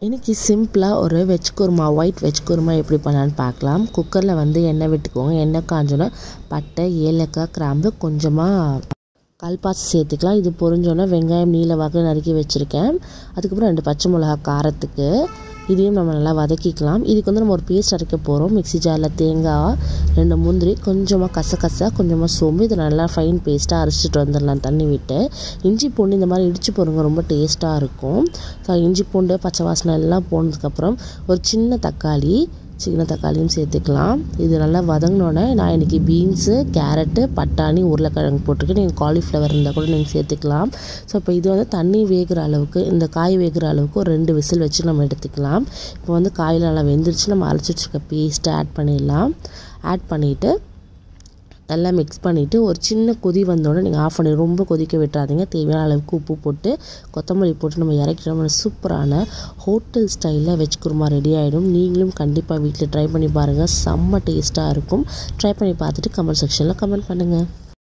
இன்றைக்கி சிம்பிளாக ஒரு veg kurma white veg kurma எப்படி பண்ணலான்னு பார்க்கலாம். குக்கரில் வந்து எண்ணெய் விட்டுக்கோங்க. எண்ணெய் காஞ்சோன்னா பட்டை, ஏலக்காய், கிராம்பு, கொஞ்சமாக கல்பாசி சேர்த்துக்கலாம். இது பொரிஞ்சோன்னா வெங்காயம் நீல வாக்கில் நறுக்கி வச்சுருக்கேன். அதுக்கப்புறம் 2 பச்சை மிளகா காரத்துக்கு. இதையும் நம்ம நல்லா வதக்கிக்கலாம். இதுக்கு வந்து நம்ம ஒரு பேஸ்ட் அரைக்க போகிறோம். மிக்ஸி ஜாரில் தேங்காய், 2 முந்திரி, கொஞ்சமாக கசகசா, கொஞ்சமாக சோம்பு, இதை நல்லா ஃபைன் பேஸ்ட்டாக அரைச்சிட்டு வந்துடலாம் தண்ணி விட்டு. இஞ்சி பூண்டு இந்த மாதிரி இடித்து போடுங்க, ரொம்ப டேஸ்ட்டாக இருக்கும். ஸோ இஞ்சி பூண்டு பச்சை வாசனை எல்லாம் போனதுக்கப்புறம் ஒரு சின்ன தக்காளியும் சேர்த்துக்கலாம். இது நல்லா வதங்கினோன்னே நான் இன்றைக்கி பீன்ஸு, கேரட்டு, பட்டாணி, உருளைக்கிழங்கு போட்டிருக்கேன். நீங்கள் காலிஃப்ளவர் இருந்தால் கூட நீங்கள் சேர்த்துக்கலாம். ஸோ இப்போ இது வந்து தண்ணி வேகிற அளவுக்கு, இந்த காய் வேகிற அளவுக்கு ஒரு 2 விசில் வச்சு நம்ம எடுத்துக்கலாம். இப்போ வந்து காயில் நல்லா வெந்துருச்சு. நம்ம அரைச்சி வச்சுருக்க பேஸ்ட்டை ஆட் பண்ணிடலாம். ஆட் பண்ணிவிட்டு நல்லா மிக்ஸ் பண்ணிவிட்டு ஒரு சின்ன கொதி வந்தோடனே நீங்கள் ஆஃப் பண்ணி ரொம்ப கொதிக்க விட்டுறாதீங்க. தேவையான அளவுக்கு உப்பு போட்டு கொத்தமல்லி போட்டு நம்ம இறக்கிட்டோம்னா சூப்பரான ஹோட்டல் ஸ்டைலில் வெஜ் குருமா ரெடி ஆகிடும். நீங்களும் கண்டிப்பாக வீட்டில் ட்ரை பண்ணி பாருங்கள். செம்ம டேஸ்ட்டாக இருக்கும். ட்ரை பண்ணி பார்த்துட்டு கமெண்ட் செக்ஷனில் கமெண்ட் பண்ணுங்கள்.